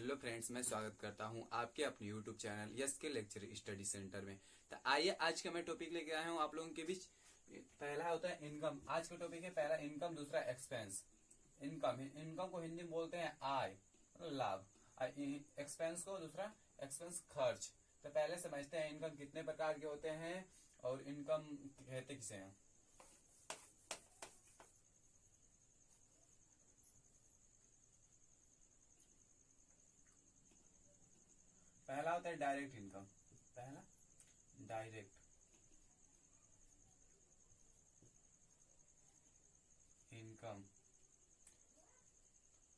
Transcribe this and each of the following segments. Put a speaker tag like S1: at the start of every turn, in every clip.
S1: Hello friends, मैं स्वागत करता हूं आपके अपने यूट्यूब चैनल यस के लेक्चर स्टडी सेंटर में। तो आइए आज का मैं टॉपिक लेके आया हूं आप लोगों के बीच। पहला होता है इनकम। आज का टॉपिक है पहला इनकम, दूसरा एक्सपेंस। इनकम को हिंदी में बोलते हैं आय, मतलब लाभ। एक्सपेंस को दूसरा एक्सपेंस खर्च। तो पहले समझते हैं इनकम कितने प्रकार के होते हैं और इनकम कहते किसे हैं। पहला होता है डायरेक्ट इनकम। पहला डायरेक्ट इनकम,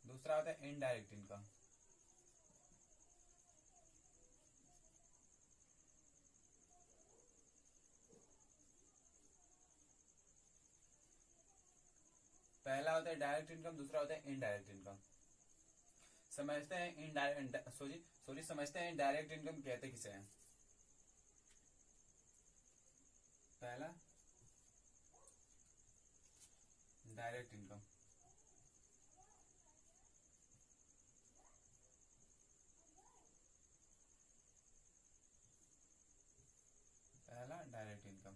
S1: दूसरा होता है इनडायरेक्ट इनकम। पहला होता है डायरेक्ट इनकम, दूसरा होता है इनडायरेक्ट इनकम। समझते हैं इनडायरेक्ट सॉरी समझते हैं डायरेक्ट इनकम कहते किसे हैं। पहला डायरेक्ट इनकम, पहला डायरेक्ट इनकम।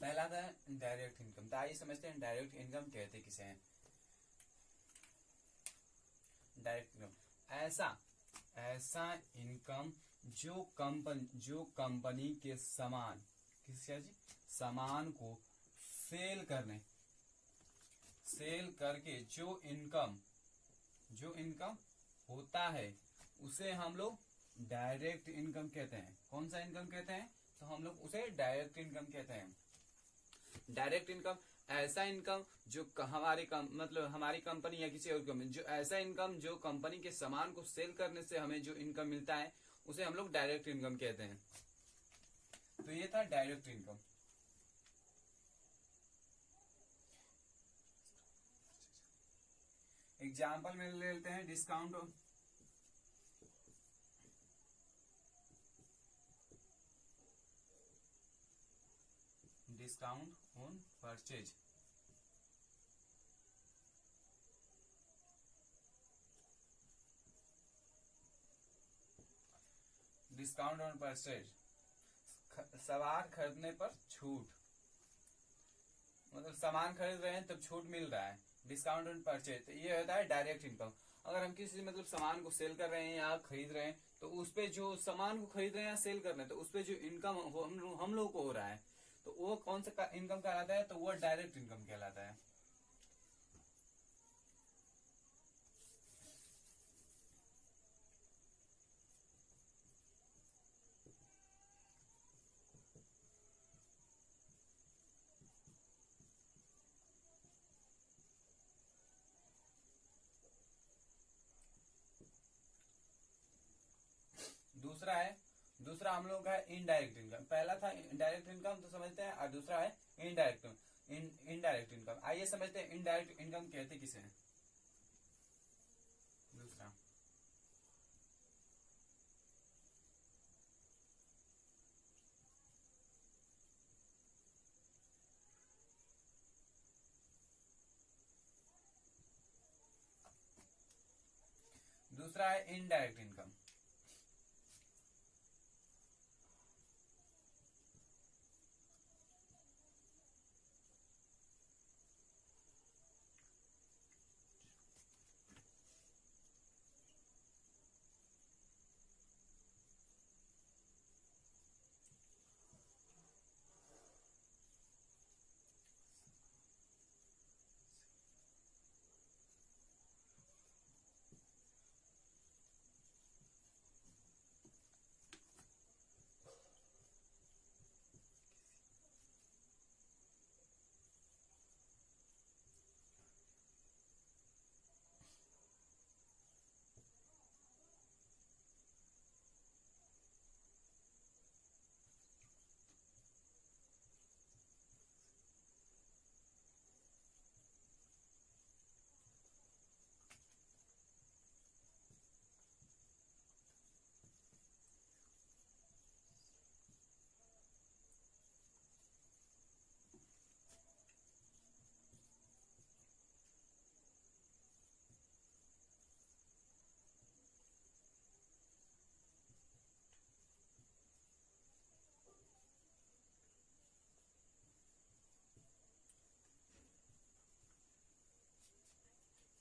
S1: पहला था डायरेक्ट इनकम। तो आइए समझते हैं डायरेक्ट इनकम कहते किसे हैं। डायरेक्ट इनकम ऐसा ऐसा इनकम जो कंपनी के सामान सामान को सेल करके जो इनकम होता है उसे हम लोग डायरेक्ट इनकम कहते हैं। कौन सा इनकम कहते हैं? तो हम लोग उसे डायरेक्ट इनकम कहते हैं। डायरेक्ट इनकम ऐसा इनकम जो हमारी कंपनी या किसी और कंपनी, जो ऐसा इनकम जो कंपनी के सामान को सेल करने से हमें जो इनकम मिलता है उसे हम लोग डायरेक्ट इनकम कहते हैं। तो ये था डायरेक्ट इनकम। एग्जाम्पल में ले लेते हैं discount on purchase. Discount on purchase, सामान खरीदने पर छूट, मतलब सामान खरीद रहे हैं तब छूट मिल रहा है। डिस्काउंट ऑन परचेज, तो ये होता है डायरेक्ट इनकम। अगर हम किसी सामान को सेल कर रहे हैं या खरीद रहे हैं तो उस पे जो सामान को खरीद रहे हैं या सेल कर रहे हैं तो उस पे जो इनकम हम लोग को हो रहा है तो वो कौन सा इनकम कहलाता है? तो वो डायरेक्ट इनकम कहलाता है। दूसरा हम लोग का है इनडायरेक्ट इनकम। पहला था डायरेक्ट इनकम, तो समझते हैं, और दूसरा है इनडायरेक्ट इनकम। आइए समझते हैं इनडायरेक्ट इनकम कहते किसे हैं। दूसरा है इनडायरेक्ट इनकम।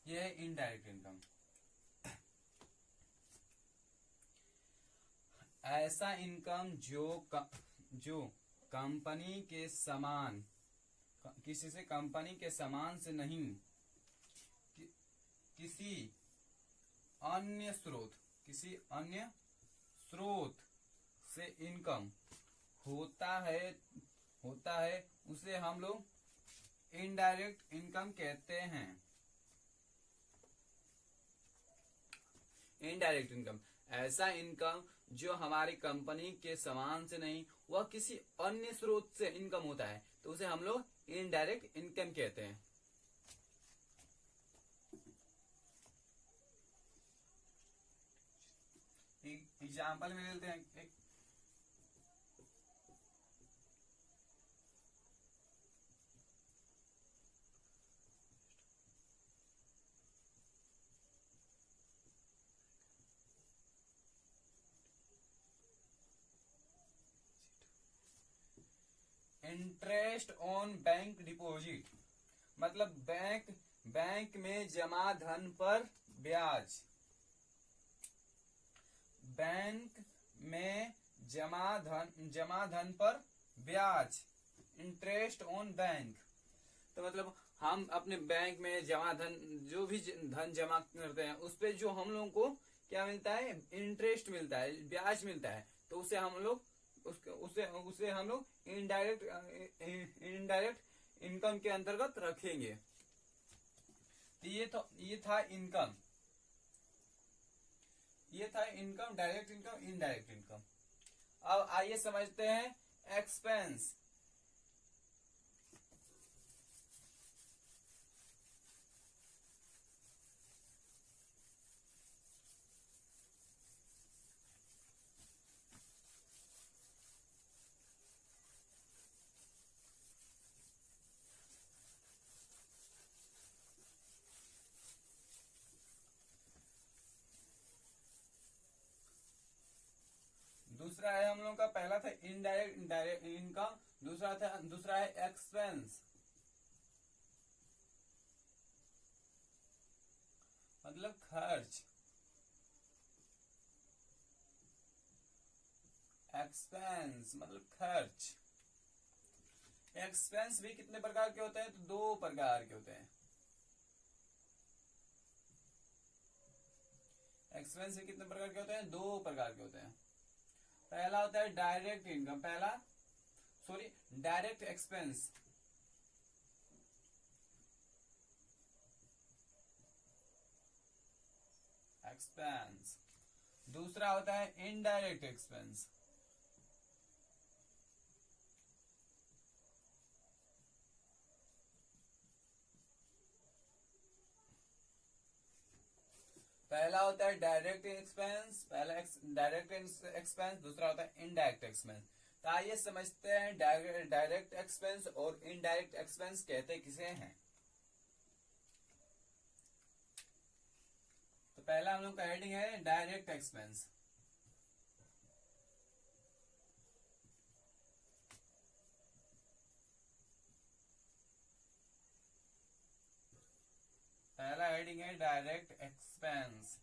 S1: ये है इनडायरेक्ट इनकम। ऐसा इनकम जो कंपनी के समान, किसी से कंपनी के समान से नहीं, किसी अन्य स्रोत से इनकम होता है उसे हम लोग इनडायरेक्ट इनकम कहते हैं। इनडायरेक्ट इनकम ऐसा इनकम जो हमारी कंपनी के समान से नहीं, वह किसी अन्य स्रोत से इनकम होता है, तो उसे हम लोग इनडायरेक्ट इनकम कहते हैं। एग्जाम्पल में लेते हैं एक, इंटरेस्ट ऑन बैंक डिपॉजिट, मतलब बैंक में जमा धन पर ब्याज। बैंक में जमा धन पर ब्याज, इंटरेस्ट ऑन बैंक। तो मतलब हम अपने बैंक में जमा धन, जो भी धन जमा करते हैं, उस पे जो हम लोगों को क्या मिलता है, इंटरेस्ट मिलता है, ब्याज मिलता है, तो उसे हम लोग उसे हम लोग इनडायरेक्ट इनकम के अंतर्गत रखेंगे। तो ये था income, direct income, indirect income. अब आइए समझते हैं एक्सपेंस। दूसरा है हम लोग का, पहला था इनडायरेक्ट इनकम, दूसरा है एक्सपेंस, मतलब खर्च। एक्सपेंस मतलब खर्च। एक्सपेंस भी कितने प्रकार के होते हैं, तो 2 प्रकार के होते हैं। एक्सपेंस भी कितने प्रकार के होते हैं, 2 प्रकार के होते हैं। पहला होता है डायरेक्ट इनकम, डायरेक्ट एक्सपेंस। दूसरा होता है इनडायरेक्ट एक्सपेंस। पहला होता है डायरेक्ट एक्सपेंस, दूसरा होता है इनडायरेक्ट एक्सपेंस। तो आइए समझते हैं डायरेक्ट एक्सपेंस और इनडायरेक्ट एक्सपेंस कहते किसे हैं। तो पहला हम लोग का हेडिंग है डायरेक्ट एक्सपेंस। पहला हेडिंग है डायरेक्ट एक्सपेंस।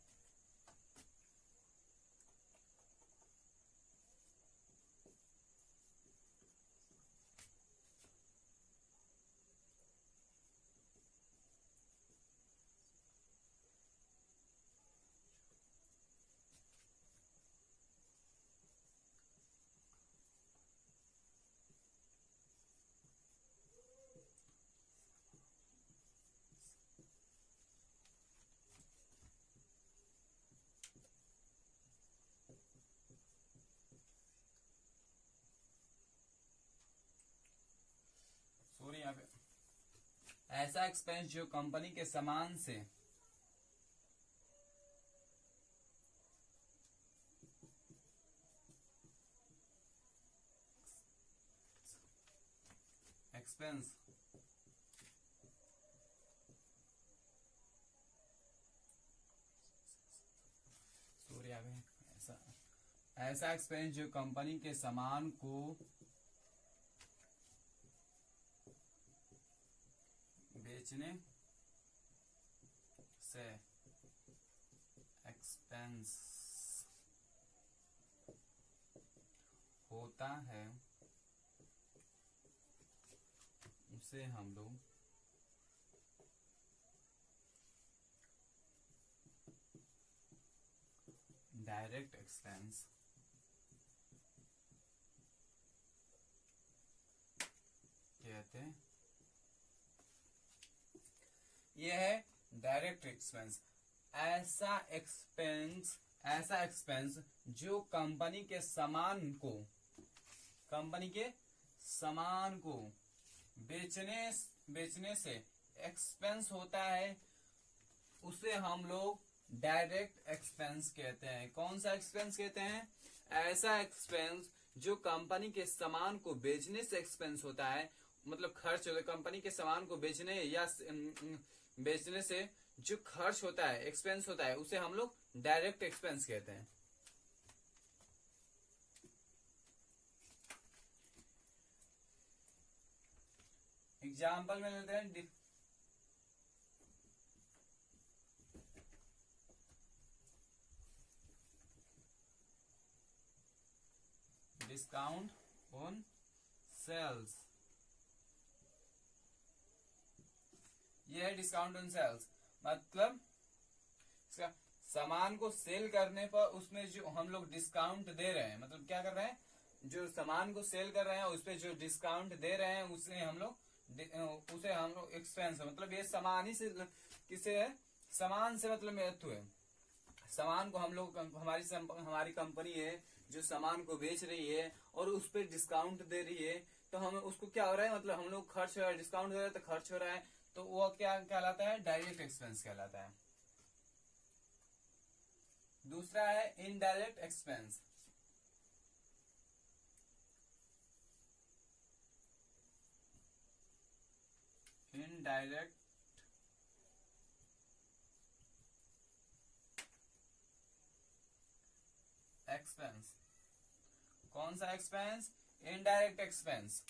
S1: सॉरी, यहाँ पे ऐसा एक्सपेंस जो कंपनी के सामान से एक्सपेंस ऐसा एक्सपेंस जो कंपनी के सामान को एक्सपेंस होता है उसे हम लोग डायरेक्ट एक्सपेंस कहते हैं। यह है डायरेक्ट एक्सपेंस, ऐसा एक्सपेंस जो कंपनी के सामान को बेचने से एक्सपेंस होता है, उसे हम लोग डायरेक्ट एक्सपेंस कहते हैं। कौन सा एक्सपेंस कहते हैं? ऐसा एक्सपेंस जो कंपनी के सामान को बेचने से एक्सपेंस होता है, मतलब खर्च होता है कंपनी के सामान को बेचने या बेचने से जो खर्च होता है, एक्सपेंस होता है, उसे हम लोग डायरेक्ट एक्सपेंस कहते हैं। एग्जाम्पल में लेते हैं डिस्काउंट ऑन सेल्स। ये है डिस्काउंट ऑन सेल्स, मतलब सामान को सेल करने पर उसमें जो हम लोग डिस्काउंट दे रहे हैं, मतलब क्या कर रहे हैं, जो सामान को सेल कर रहे हैं उस पर जो डिस्काउंट दे रहे हैं उसे हम लोग एक्सपेंस है। मतलब ये सामान ही से किसे है, सामान से मतलब महत्व है। सामान को हम लोग हमारी कंपनी है जो सामान को बेच रही है और उस पर डिस्काउंट दे रही है, तो हमें उसको क्या हो रहा है, मतलब हम लोग खर्च हो रहा है, डिस्काउंट हो रहा है तो खर्च हो रहा है, तो वो क्या कहलाता है? डायरेक्ट एक्सपेंस कहलाता है। दूसरा है इनडायरेक्ट एक्सपेंस। Indirect expense. कौन सा एक्सपेंस? Indirect expense.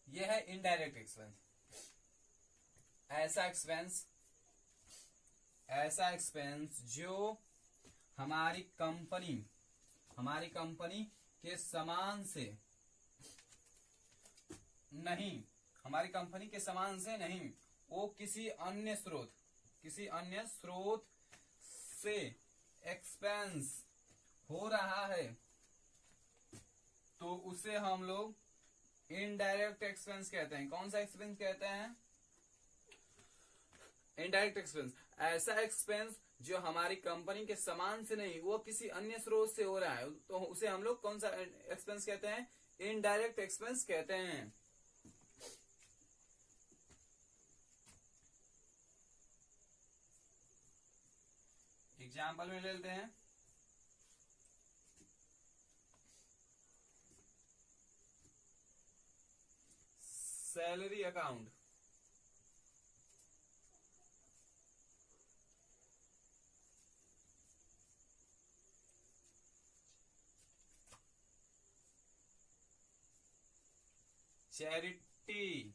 S1: यह है इनडायरेक्ट एक्सपेंस। ऐसा एक्सपेंस जो हमारी कंपनी के सामान से नहीं, वो किसी अन्य स्रोत से एक्सपेंस हो रहा है, तो उसे हम लोग इनडायरेक्ट एक्सपेंस कहते हैं। कौन सा एक्सपेंस कहते हैं? Indirect expense. ऐसा एक्सपेंस जो हमारी कंपनी के सामान से नहीं, वो किसी अन्य स्रोत से हो रहा है, तो उसे हम लोग कौन सा एक्सपेंस कहते हैं? इनडायरेक्ट एक्सपेंस कहते हैं। एग्जाम्पल में ले लेते हैं सैलरी अकाउंट। चैरिटी।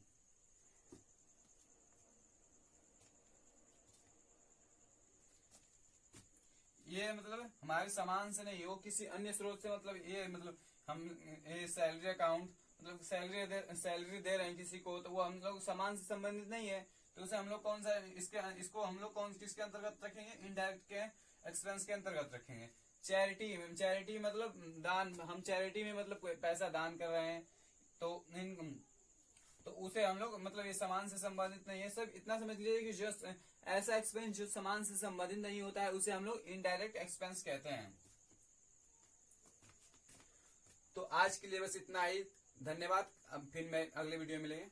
S1: ये मतलब हमारे सामान से नहीं, वो किसी अन्य स्रोत से, मतलब ये मतलब हम ये सैलरी अकाउंट, मतलब सैलरी दे रहे हैं किसी को, तो वो हम लोग सामान से संबंधित नहीं है, तो उसे हम लोग कौन सा इसको हम लोग कौन किसके अंतर्गत रखेंगे, इनडायरेक्ट के एक्सपेंस के अंतर्गत रखेंगे। चैरिटी मतलब दान, हम चैरिटी में मतलब कोई पैसा दान कर रहे हैं, तो उसे हम लोग मतलब ये सामान से संबंधित नहीं है। सब इतना समझ लीजिए कि जो ऐसा एक्सपेंस जो सामान से संबंधित नहीं होता है उसे हम लोग इनडायरेक्ट एक्सपेंस कहते हैं। तो आज के लिए बस इतना ही, धन्यवाद। अब फिर मैं अगले वीडियो में मिलेंगे।